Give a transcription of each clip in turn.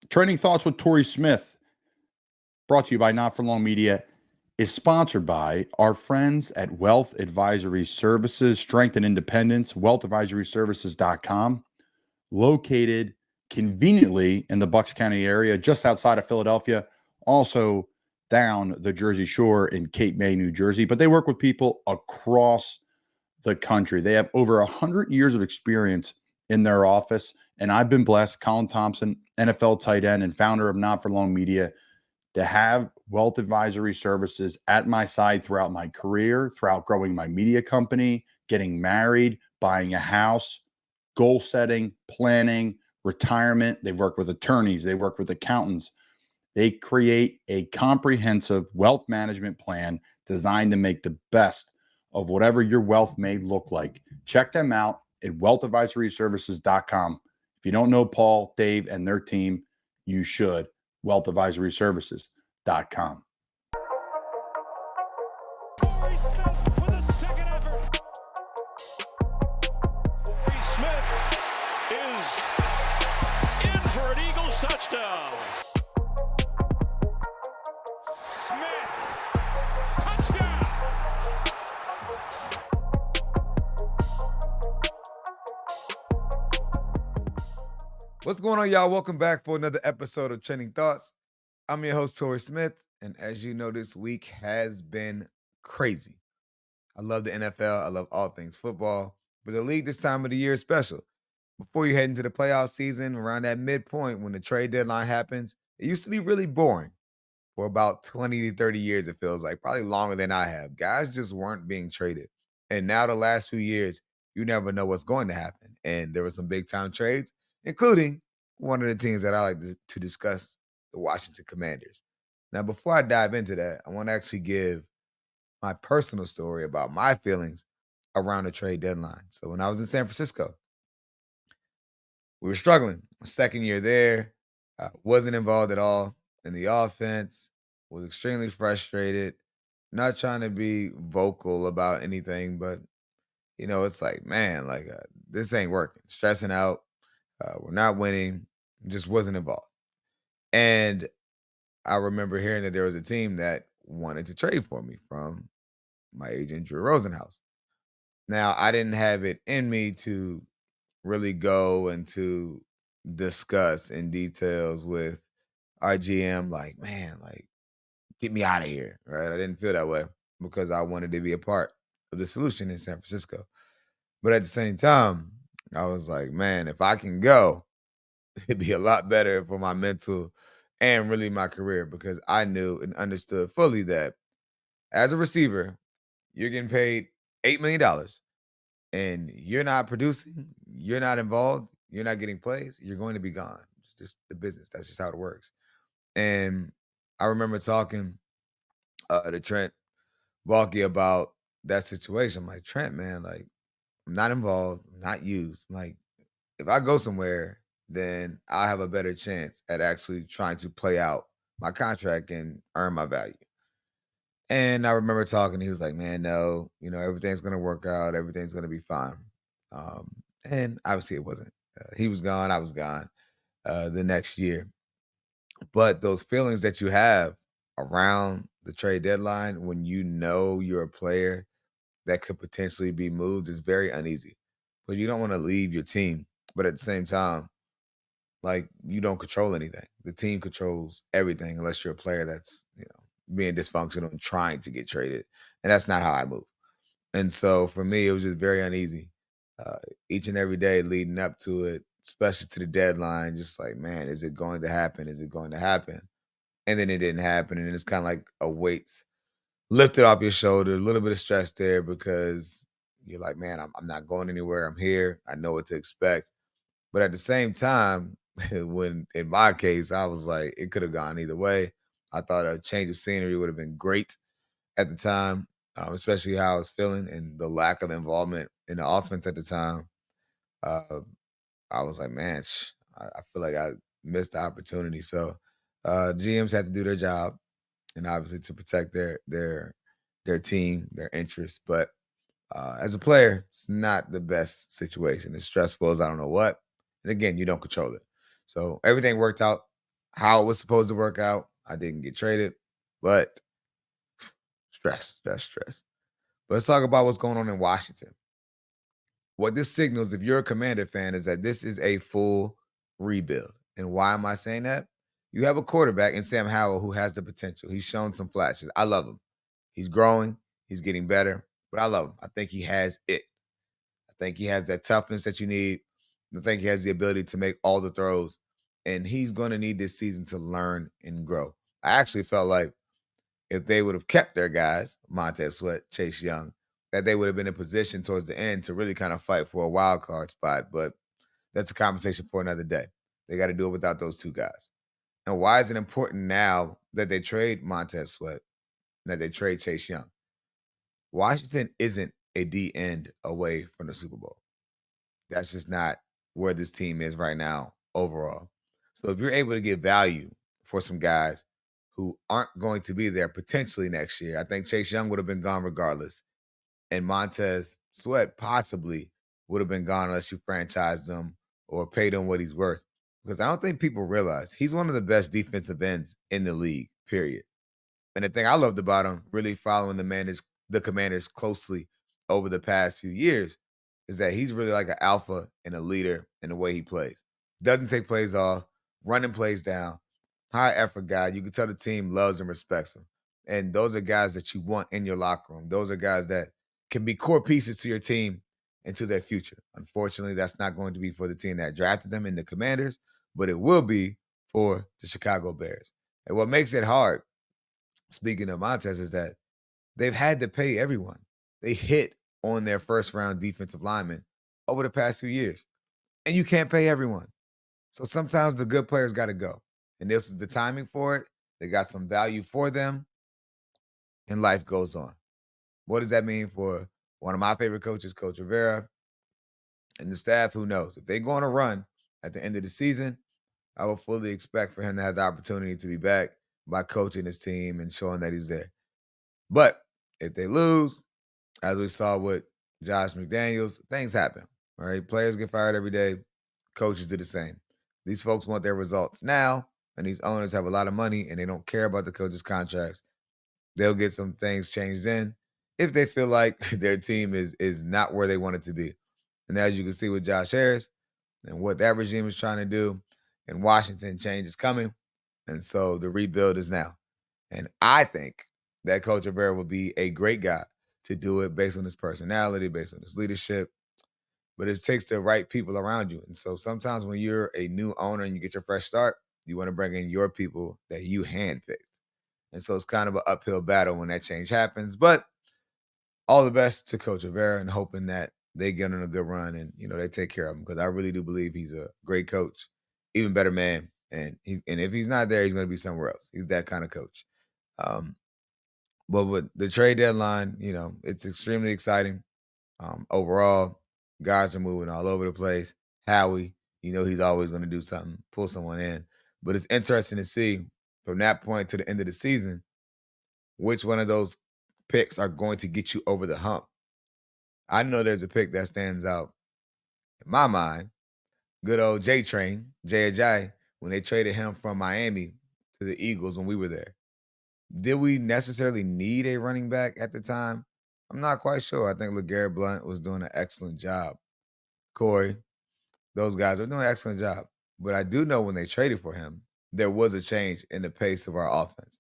Trending Thoughts with Torrey Smith, brought to you by Not For Long Media, is sponsored by our friends at Wealth Advisory Services, Strength and Independence, wealthadvisoryservices.com, located conveniently in the Bucks County area, just outside of Philadelphia, also down the Jersey Shore in Cape May, New Jersey. But they work with people across the country. They have over 100 years of experience in their office. And I've been blessed, Colin Thompson, NFL tight end and founder of Not For Long Media, to have Wealth Advisory Services at my side throughout my career, throughout growing my media company, getting married, buying a house, goal setting, planning, retirement. They've worked with attorneys, they work with accountants. They create a comprehensive wealth management plan designed to make the best of whatever your wealth may look like. Check them out at wealthadvisoryservices.com. If you don't know Paul, Dave, and their team, you should. Wealthadvisoryservices.com. Torrey Smith with a second effort. Torrey Smith is in for an Eagles touchdown. Smith, touchdown. What's going on, y'all? Welcome back for another episode of Trending Thoughts. I'm your host, Torrey Smith, and as you know, this week has been crazy. I love the NFL. I love all things football, but the league this time of the year is special. Before you head into the playoff season, around that midpoint when the trade deadline happens, it used to be really boring. For about 20 to 30 years, it feels like, probably longer than I have. Guys just weren't being traded. And now the last few years, you never know what's going to happen. And there were some big-time trades, including one of the teams that I like to discuss, the Washington Commanders. Now, before I dive into that, I want to actually give my personal story about my feelings around the trade deadline. So when I was in San Francisco, we were struggling. My second year there, wasn't involved at all in the offense, was extremely frustrated, not trying to be vocal about anything, but, it's like, man, this ain't working. Stressing out. We're not winning. Just wasn't involved. And I remember hearing that there was a team that wanted to trade for me from my agent, Drew Rosenhaus. Now, I didn't have it in me to really go and to discuss in details with our GM, get me out of here, right? I didn't feel that way because I wanted to be a part of the solution in San Francisco. But at the same time, I was like, man, if I can go, it'd be a lot better for my mental and really my career, because I knew and understood fully that as a receiver, you're getting paid $8 million and you're not producing, you're not involved, you're not getting plays, you're going to be gone. It's just the business. That's just how it works. And I remember talking to Trent Baalke about that situation. I'm like, Trent, man, I'm not involved, I'm not used. I'm like, if I go somewhere, then I'll have a better chance at actually trying to play out my contract and earn my value. And I remember talking, he was like, man, no, everything's going to work out. Everything's going to be fine. And obviously it wasn't. He was gone. I was gone the next year. But those feelings that you have around the trade deadline when you know you're a player that could potentially be moved is very uneasy. But you don't want to leave your team. But at the same time, you don't control anything. The team controls everything unless you're a player that's, being dysfunctional and trying to get traded. And that's not how I move. And so for me, it was just very uneasy. Each and every day leading up to it, especially to the deadline, just like, man, is it going to happen? Is it going to happen? And then it didn't happen. And it's kind of like a weight lifted off your shoulder, a little bit of stress there, because you're like, man, I'm not going anywhere. I'm here. I know what to expect. But at the same time, when in my case, I was like, it could have gone either way. I thought a change of scenery would have been great at the time, especially how I was feeling and the lack of involvement in the offense at the time. I was like, man, I feel like I missed the opportunity. So GMs had to do their job, and obviously to protect their team, their interests. But as a player, it's not the best situation. It's stressful as I don't know what. And again, you don't control it. So everything worked out how it was supposed to work out. I didn't get traded, but stress. But let's talk about what's going on in Washington. What this signals, if you're a Commander fan, is that this is a full rebuild. And why am I saying that? You have a quarterback in Sam Howell who has the potential. He's shown some flashes. I love him. He's growing. He's getting better. But I love him. I think he has it. I think he has that toughness that you need. I think he has the ability to make all the throws. And he's going to need this season to learn and grow. I actually felt like if they would have kept their guys, Montez Sweat, Chase Young, that they would have been in position towards the end to really kind of fight for a wild card spot. But that's a conversation for another day. They got to do it without those two guys. And why is it important now that they trade Montez Sweat, that they trade Chase Young? Washington isn't a D end away from the Super Bowl. That's just not where this team is right now overall. So if you're able to get value for some guys who aren't going to be there potentially next year, I think Chase Young would have been gone regardless. And Montez Sweat possibly would have been gone unless you franchised him or paid him what he's worth. Because I don't think people realize he's one of the best defensive ends in the league, period. And the thing I loved about him, really following the Commanders closely over the past few years, is that he's really like an alpha and a leader in the way he plays. Doesn't take plays off, running plays down, high effort guy. You can tell the team loves and respects him. And those are guys that you want in your locker room. Those are guys that can be core pieces to your team and to their future. Unfortunately, that's not going to be for the team that drafted them in the Commanders, but it will be for the Chicago Bears. And what makes it hard, speaking of Montez, is that they've had to pay everyone. They hit on their first round defensive linemen over the past few years, and you can't pay everyone. So sometimes the good players got to go. And this is the timing for it. They got some value for them, and life goes on. What does that mean for one of my favorite coaches, Coach Rivera, and the staff? Who knows? If they go on a run at the end of the season, I will fully expect for him to have the opportunity to be back by coaching his team and showing that he's there. But if they lose, as we saw with Josh McDaniels, things happen. All right. Players get fired every day. Coaches do the same. These folks want their results now, and these owners have a lot of money and they don't care about the coaches' contracts. They'll get some things changed in if they feel like their team is not where they want it to be. And as you can see with Josh Harris and what that regime is trying to do, in Washington, change is coming. And so the rebuild is now. And I think that Coach Rivera will be a great guy to do it based on his personality, based on his leadership. But it takes the right people around you. And so sometimes when you're a new owner and you get your fresh start, you want to bring in your people that you handpicked. And so it's kind of an uphill battle when that change happens. But all the best to Coach Rivera and hoping that they get on a good run and, they take care of him, because I really do believe he's a great coach, even better man. And if he's not there, he's going to be somewhere else. He's that kind of coach. But with the trade deadline, it's extremely exciting. Overall, guys are moving all over the place. Howie, he's always going to do something, pull someone in. But it's interesting to see from that point to the end of the season, which one of those picks are going to get you over the hump. I know there's a pick that stands out in my mind. Good old J Train, Jay Ajayi, when they traded him from Miami to the Eagles when we were there. Did we necessarily need a running back at the time? I'm not quite sure. I think LeGarrette Blount was doing an excellent job. Corey, those guys are doing an excellent job. But I do know when they traded for him, there was a change in the pace of our offense.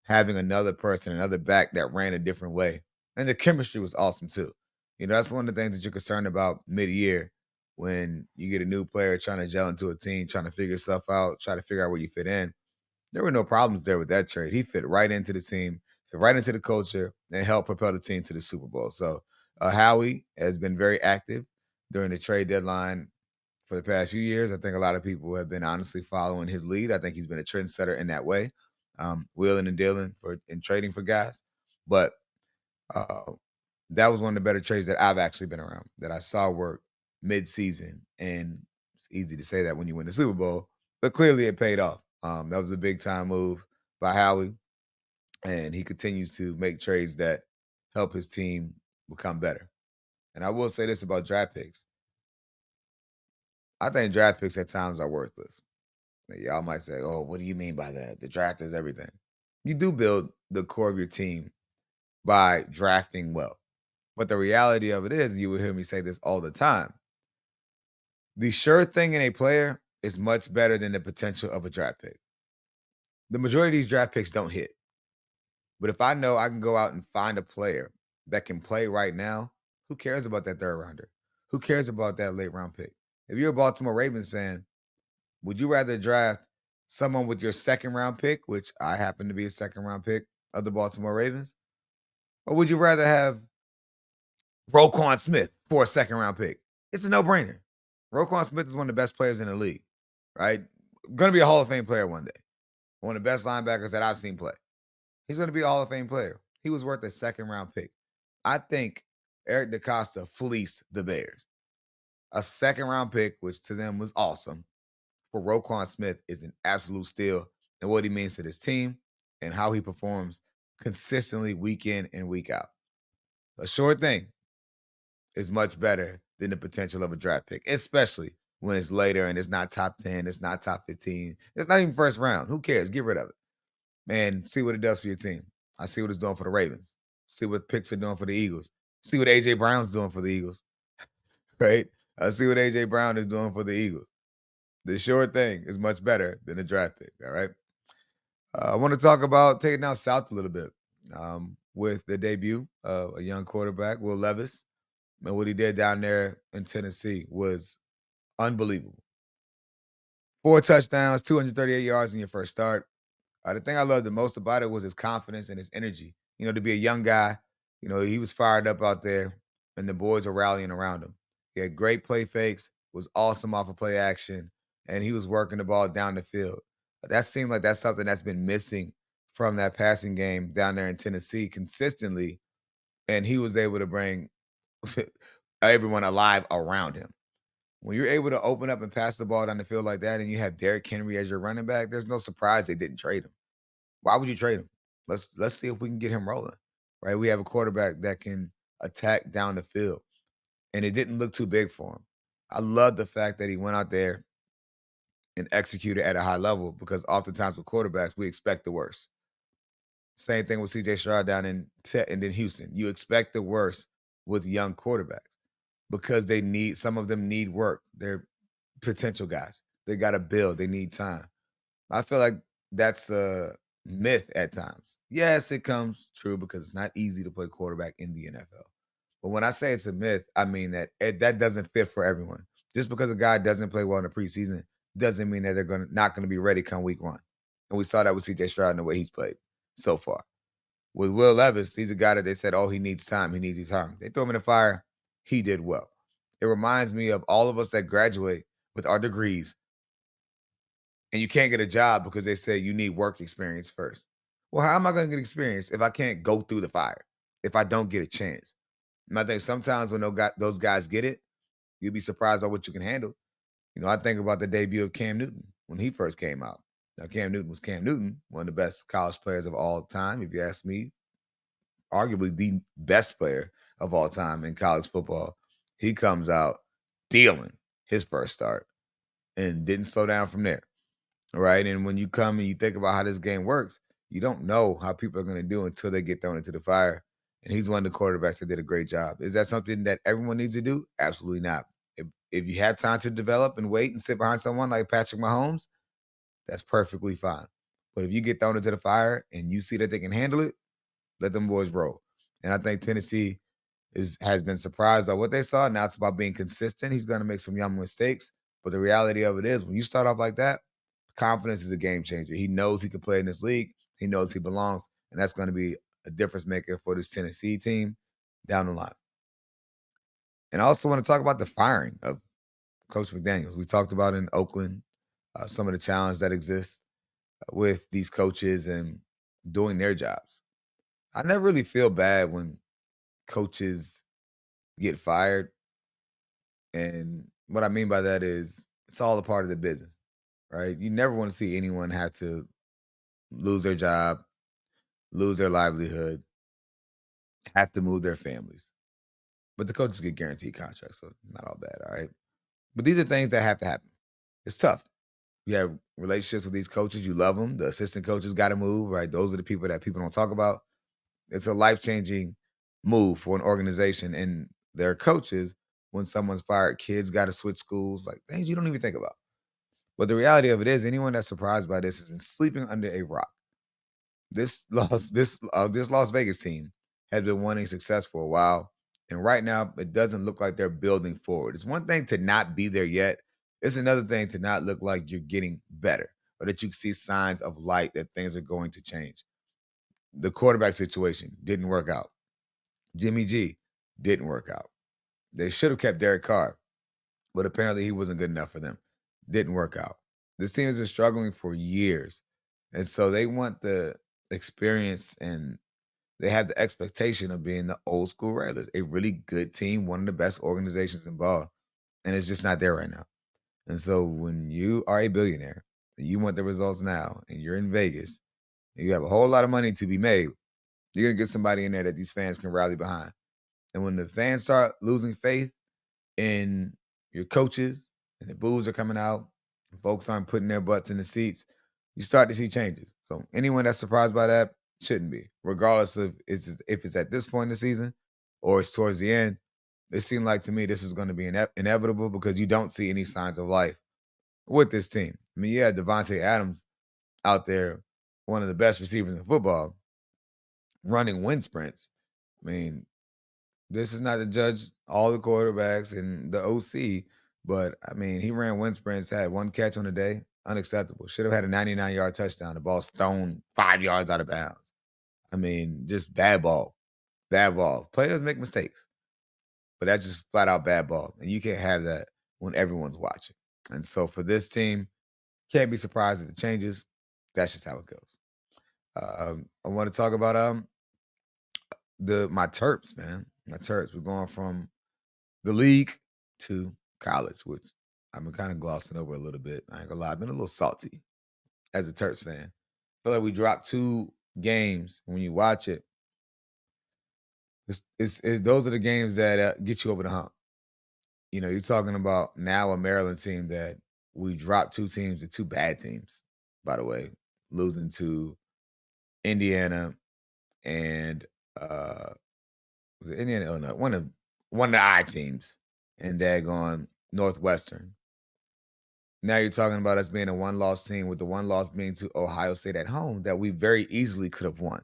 Having another person, another back that ran a different way. And the chemistry was awesome too. That's one of the things that you're concerned about mid-year when you get a new player trying to gel into a team, trying to figure stuff out, try to figure out where you fit in. There were no problems there with that trade. He fit right into the team, fit right into the culture, and helped propel the team to the Super Bowl. So Howie has been very active during the trade deadline for the past few years. I think a lot of people have been honestly following his lead. I think he's been a trendsetter in that way, wheeling and dealing and trading for guys. But that was one of the better trades that I've actually been around, that I saw work mid-season. And it's easy to say that when you win the Super Bowl, but clearly it paid off. That was a big-time move by Howie, and he continues to make trades that help his team become better. And I will say this about draft picks. I think draft picks at times are worthless. Now, y'all might say, oh, what do you mean by that? The draft is everything. You do build the core of your team by drafting well. But the reality of it is, you will hear me say this all the time, the sure thing in a player is much better than the potential of a draft pick. The majority of these draft picks don't hit. But if I know I can go out and find a player that can play right now, who cares about that third rounder? Who cares about that late round pick? If you're a Baltimore Ravens fan, would you rather draft someone with your second round pick, which I happen to be a second round pick of the Baltimore Ravens? Or would you rather have Roquan Smith for a second round pick? It's a no brainer. Roquan Smith is one of the best players in the league, right? Going to be a Hall of Fame player one day. One of the best linebackers that I've seen play. He's going to be a Hall of Fame player. He was worth a second round pick. I think Eric DeCosta fleeced the Bears. A second round pick, which to them was awesome, for Roquan Smith is an absolute steal and what he means to this team and how he performs consistently week in and week out. A sure thing is much better than the potential of a draft pick, especially when it's later and it's not top 10, it's not top 15, it's not even first round. Who cares? Get rid of it. Man, see what it does for your team. I see what it's doing for the Ravens. See what picks are doing for the Eagles. See what A.J. Brown's doing for the Eagles, right? I see what A.J. Brown is doing for the Eagles. The sure thing is much better than a draft pick, all right? I want to talk about taking down south a little bit with the debut of a young quarterback, Will Levis. And what he did down there in Tennessee was unbelievable. 4 touchdowns, 238 yards in your first start. The thing I loved the most about it was his confidence and his energy. To be a young guy, he was fired up out there, and the boys were rallying around him. He had great play fakes, was awesome off of play action, and he was working the ball down the field. That seemed like that's something that's been missing from that passing game down there in Tennessee consistently, and he was able to bring everyone alive around him. When you're able to open up and pass the ball down the field like that, and you have Derrick Henry as your running back, there's no surprise they didn't trade him. Why would you trade him? Let's see if we can get him rolling, right? We have a quarterback that can attack down the field, and it didn't look too big for him. I love the fact that he went out there and executed at a high level because oftentimes with quarterbacks, we expect the worst. Same thing with C.J. Stroud down in Houston. You expect the worst with young quarterbacks because some of them need work. They're potential guys. They got to build. They need time. I feel like that's a myth at times. Yes, it comes true because it's not easy to play quarterback in the NFL. But when I say it's a myth, I mean that that doesn't fit for everyone. Just because a guy doesn't play well in the preseason doesn't mean that they're not going to be ready come week 1. And we saw that with C.J. Stroud and the way he's played so far. With Will Levis, he's a guy that they said, oh, he needs time. He needs time. They threw him in the fire. He did well. It reminds me of all of us that graduate with our degrees and you can't get a job because they say you need work experience first. Well, how am I going to get experience if I can't go through the fire, if I don't get a chance? And I think sometimes when those guys get it, you'll be surprised by what you can handle. I think about the debut of Cam Newton when he first came out. Now, Cam Newton was Cam Newton, one of the best college players of all time. If you ask me, arguably the best player of all time in college football. He comes out dealing his first start and didn't slow down from there. Right. And when you come and you think about how this game works, you don't know how people are going to do until they get thrown into the fire. And he's one of the quarterbacks that did a great job. Is that something that everyone needs to do? Absolutely not. If you have time to develop and wait and sit behind someone like Patrick Mahomes, that's perfectly fine. But if you get thrown into the fire and you see that they can handle it, let them boys roll. And I think Tennessee has been surprised by what they saw. Now it's about being consistent. He's going to make some young mistakes. But the reality of it is when you start off like that, confidence is a game changer. He knows he can play in this league. He knows he belongs. And that's going to be a difference maker for this Tennessee team down the line. And I also want to talk about the firing of Coach McDaniels. We talked about in Oakland some of the challenge that exists with these coaches and doing their jobs. I never really feel bad when coaches get fired. And what I mean by that is it's all a part of the business, right? You never want to see anyone have to lose their job, lose their livelihood, have to move their families. But the coaches get guaranteed contracts, so not all bad, all right? But these are things that have to happen. It's tough. You have relationships with these coaches. You love them. The assistant coaches got to move, right? Those are the people that people don't talk about. It's a life-changing move for an organization and their coaches. When someone's fired, kids got to switch schools, like things you don't even think about. But the reality of it is, anyone that's surprised by this has been sleeping under a rock. This Las Vegas team has been wanting success for a while, and right now it doesn't look like they're building forward. It's one thing to not be there yet. It's another thing to not look like you're getting better, or that you see signs of light that things are going to change. The quarterback situation didn't work out. Jimmy G didn't work out. They should have kept Derek Carr, but apparently he wasn't good enough for them. Didn't work out. This team has been struggling for years. And so they want the experience and they have the expectation of being the old school Raiders, a really good team, one of the best organizations involved. And it's just not there right now. And so when you are a billionaire and you want the results now and you're in Vegas and you have a whole lot of money to be made, you're going to get somebody in there that these fans can rally behind. And when the fans start losing faith in your coaches and the boos are coming out and folks aren't putting their butts in the seats, you start to see changes. So anyone that's surprised by that shouldn't be, regardless of if it's at this point in the season or it's towards the end. It seemed like to me this is going to be inevitable because you don't see any signs of life with this team. I mean, yeah, Devontae Adams out there, one of the best receivers in football, running wind sprints. I mean, this is not to judge all the quarterbacks and the OC, but I mean, he ran wind sprints, had one catch on the day. Unacceptable. Should have had a 99-yard touchdown. The ball's thrown 5 yards out of bounds. I mean, just bad ball. Bad ball. Players make mistakes, but that's just flat out bad ball. And you can't have that when everyone's watching. And so for this team, can't be surprised at the changes. That's just how it goes. I want to talk about my Terps, man. My Terps. We're going from the league to college, which I've been kind of glossing over a little bit. I ain't gonna lie, I've been a little salty as a Terps fan. I feel like we dropped 2 games. When you watch it, those are the games that get you over the hump. You know, you're talking about now a Maryland team that we dropped 2 teams to 2 bad teams, by the way, losing to Indiana and was it Indiana? Illinois? One of the I teams, and daggone Northwestern. Now you're talking about us being a one-loss team, with the one loss being to Ohio State at home that we very easily could have won.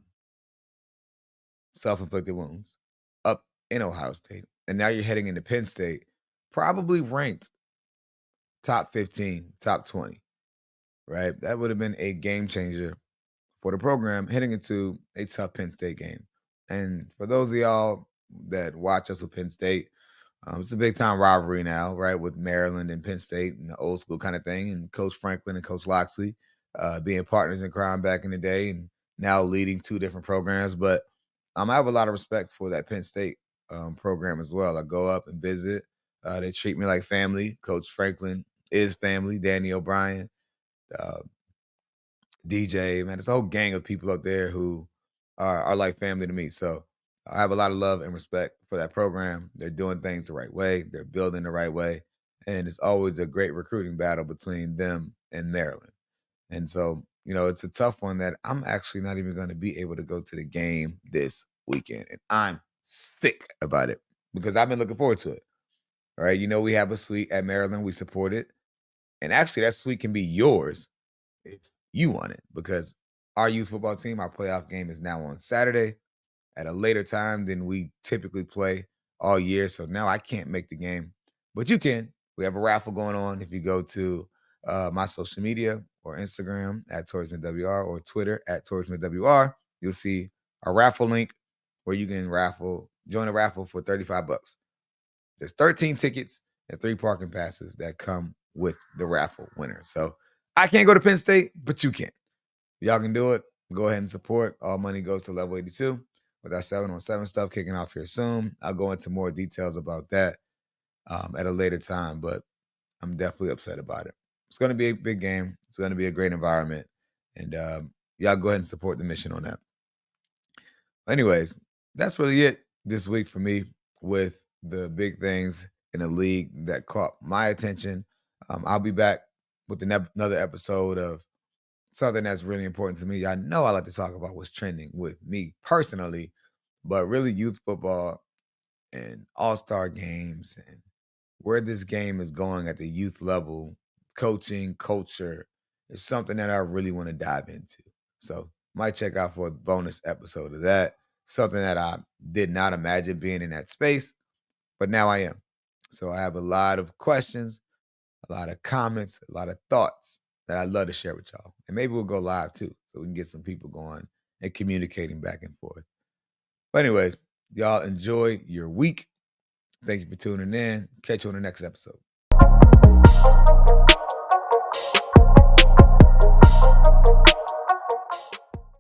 Self-inflicted wounds up in Ohio State. And now you're heading into Penn State, probably ranked top 15, top 20, right? That would have been a game changer for the program heading into a tough Penn State game. And for those of y'all that watch us with Penn State, it's a big time rivalry now, right? With Maryland and Penn State and the old school kind of thing. And Coach Franklin and Coach Loxley being partners in crime back in the day and now leading 2 different programs. But I have a lot of respect for that Penn State program as well. I go up and visit. They treat me like family. Coach Franklin is family. Danny O'Brien, DJ, man, it's a whole gang of people up there who are like family to me. So I have a lot of love and respect for that program. They're doing things the right way. They're building the right way. And it's always a great recruiting battle between them and Maryland. And so, you know, it's a tough one that I'm actually not even going to be able to go to the game this weekend. And I'm sick about it because I've been looking forward to it. All right. You know, we have a suite at Maryland. We support it. And actually, that suite can be yours if you want it, because our youth football team, our playoff game is now on Saturday at a later time than we typically play all year. So now I can't make the game, but you can. We have a raffle going on. If you go to my social media or Instagram at Torrey Smith WR or Twitter at Torrey Smith WR, you'll see a raffle link where you can join a raffle for $35. There's 13 tickets and 3 parking passes that come with the raffle winner. So I can't go to Penn State, but you can. Y'all can do it. Go ahead and support. All money goes to Level 82 with our 7-on-7 stuff kicking off here soon. I'll go into more details about that at a later time, but I'm definitely upset about it. It's going to be a big game. It's going to be a great environment, and y'all go ahead and support the mission on that. Anyways, that's really it this week for me with the big things in the league that caught my attention. I'll be back with another episode of something that's really important to me. I know I like to talk about what's trending with me personally, but really youth football and all-star games and where this game is going at the youth level, coaching, culture, is something that I really want to dive into. So might check out for a bonus episode of that. Something that I did not imagine being in that space, but now I am. So I have a lot of questions, a lot of comments, a lot of thoughts that I'd love to share with y'all. And maybe we'll go live too, so we can get some people going and communicating back and forth. But anyways, y'all enjoy your week. Thank you for tuning in. Catch you on the next episode.